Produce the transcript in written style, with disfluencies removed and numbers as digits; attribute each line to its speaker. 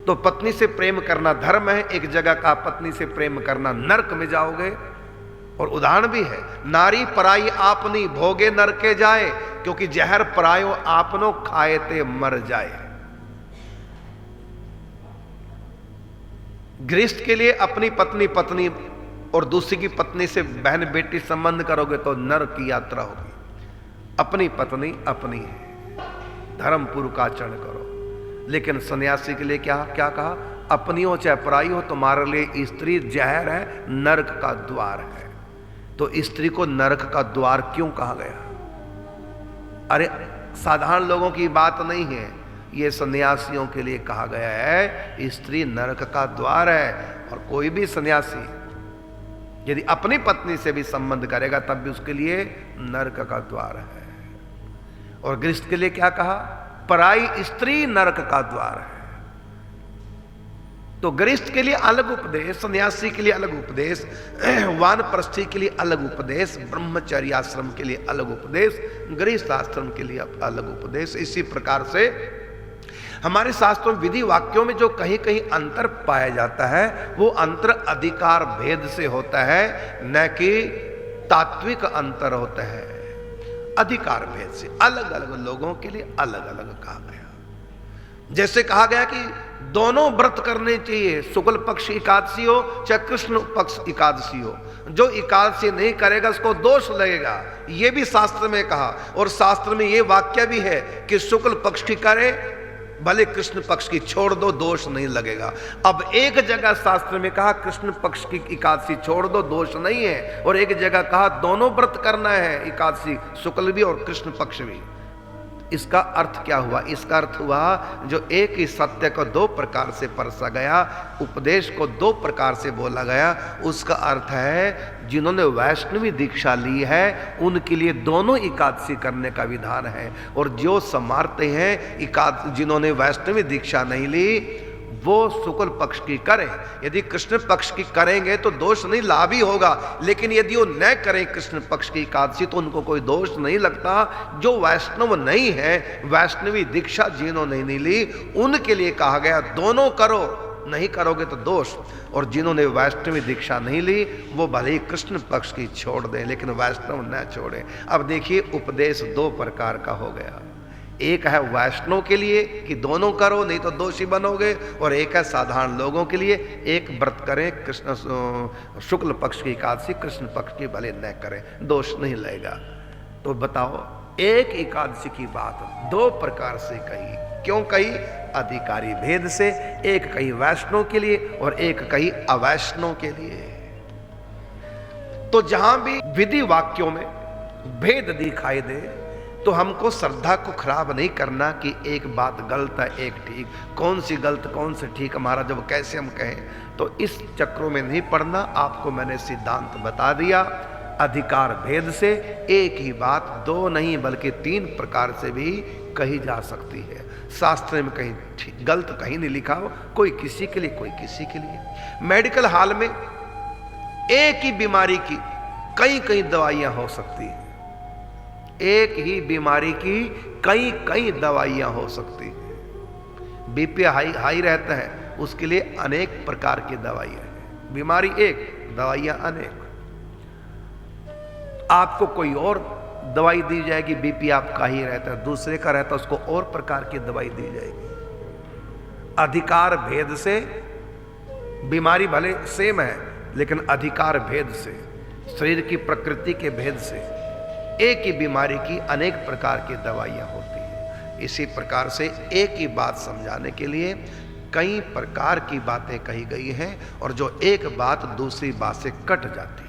Speaker 1: तो पत्नी से प्रेम करना धर्म है, एक जगह का पत्नी से प्रेम करना नरक में जाओगे। और उदाहरण भी है, नारी पराई आपनी भोगे नरके जाए, क्योंकि जहर परायो आपनो खाए ते मर जाए। गृहस्थ के लिए अपनी पत्नी पत्नी और दूसरी की पत्नी से बहन बेटी संबंध करोगे तो नरक की यात्रा होगी। अपनी पत्नी अपनी है, धर्म पूर्व का आचरण करो। लेकिन सन्यासी के लिए क्या क्या कहा, अपनी हो चाहे पराई हो, तुम्हारे लिए स्त्री जहर है, नरक का द्वार है। तो स्त्री को नरक का द्वार क्यों कहा गया? अरे साधारण लोगों की बात नहीं है, ये सन्यासियों के लिए कहा गया है। स्त्री नरक का द्वार है, और कोई भी सन्यासी यदि अपनी पत्नी से भी संबंध करेगा तब भी उसके लिए नरक का द्वार है। और गृहस्थ के लिए क्या कहा, पराई स्त्री नरक का द्वार है। तो गृहस्थ के लिए अलग उपदेश, सन्यासी के लिए अलग उपदेश, वानप्रस्थी के लिए अलग उपदेश, ब्रह्मचर्य आश्रम के लिए अलग उपदेश, गृहस्थ आश्रम के लिए अलग उपदेश। इसी प्रकार से हमारे शास्त्रों विधि वाक्यों में जो कहीं कहीं अंतर पाया जाता है, वो अंतर अधिकार भेद से होता है, न कि तात्विक अंतर होता है। अधिकार भेद से अलग अलग लोगों के लिए अलग अलग कहा गया। जैसे कहा गया कि दोनों व्रत करने चाहिए, शुक्ल पक्ष एकादशी हो चाहे कृष्ण पक्ष एकादशी हो। जो एकादशी नहीं करेगा उसको दोष लगेगा, ये भी शास्त्र में कहा। और शास्त्र में ये वाक्य भी है कि शुक्ल पक्ष की करे भले कृष्ण पक्ष की छोड़ दो, दोष नहीं लगेगा। अब एक जगह शास्त्र में कहा कृष्ण पक्ष की एकादशी छोड़ दो, दोष नहीं है, और एक जगह कहा दोनों व्रत करना है, एकादशी शुक्ल भी और कृष्ण पक्ष भी। इसका अर्थ क्या हुआ? इसका अर्थ हुआ जो एक ही सत्य को दो प्रकार से परसा गया, उपदेश को दो प्रकार से बोला गया, उसका अर्थ है जिन्होंने वैष्णवी दीक्षा ली है उनके लिए दोनों एकादशी करने का विधान है। और जो समारते हैं जिन्होंने वैष्णवी दीक्षा नहीं ली वो शुक्ल पक्ष की करें। यदि कृष्ण पक्ष की करेंगे तो दोष नहीं, लाभ ही होगा। लेकिन यदि वो न करें कृष्ण पक्ष की एकादशी तो उनको कोई दोष नहीं लगता। जो वैष्णव नहीं है, वैष्णवी दीक्षा जिन्होंने नहीं ली, उनके लिए कहा गया दोनों करो, नहीं करोगे तो दोष। और जिन्होंने वैष्णवी दीक्षा नहीं ली वो भले ही कृष्ण पक्ष की छोड़ दें, लेकिन वैष्णव न छोड़ें। अब देखिए उपदेश दो प्रकार का हो गया। एक है वैष्णव के लिए कि दोनों करो नहीं तो दोषी बनोगे, और एक है साधारण लोगों के लिए, एक व्रत करें कृष्ण शुक्ल पक्ष की एकादशी, कृष्ण पक्ष की भले न करें, दोष नहीं लगेगा। तो बताओ, एक एकादशी की बात दो प्रकार से कही, क्यों कही? अधिकारी भेद से। एक कही वैष्णव के लिए और एक कही अवैष्णव के लिए। तो जहां भी विधि वाक्यों में भेद दिखाई दे तो हमको श्रद्धा को खराब नहीं करना कि एक बात गलत है एक ठीक, कौन सी गलत कौन सी ठीक हमारा जब कैसे हम कहें, तो इस चक्रों में नहीं पड़ना। आपको मैंने सिद्धांत बता दिया। अधिकार भेद से एक ही बात दो नहीं बल्कि तीन प्रकार से भी कही जा सकती है। शास्त्र में कहीं गलत कहीं नहीं लिखा हो, कोई किसी के लिए कोई किसी के लिए। मेडिकल हॉल में एक ही बीमारी की कई कई दवाइयां हो सकती हैं, एक ही बीमारी की कई कई दवाइयां हो सकती हैं। बीपी हाई रहता है, उसके लिए अनेक प्रकार की दवाइयां हैं। बीमारी एक, दवाइयां अनेक। आपको कोई और दवाई दी जाएगी, बीपी आपका ही रहता है, दूसरे का रहता है, उसको और प्रकार की दवाई दी जाएगी। अधिकार भेद से बीमारी भले सेम है, लेकिन अधिकार भेद से, शरीर की प्रकृति के भेद से एक ही बीमारी की अनेक प्रकार की दवाइयां होती हैं। इसी प्रकार से एक ही बात समझाने के लिए कई प्रकार की बातें कही गई हैं, और जो एक बात दूसरी बात से कट जाती है।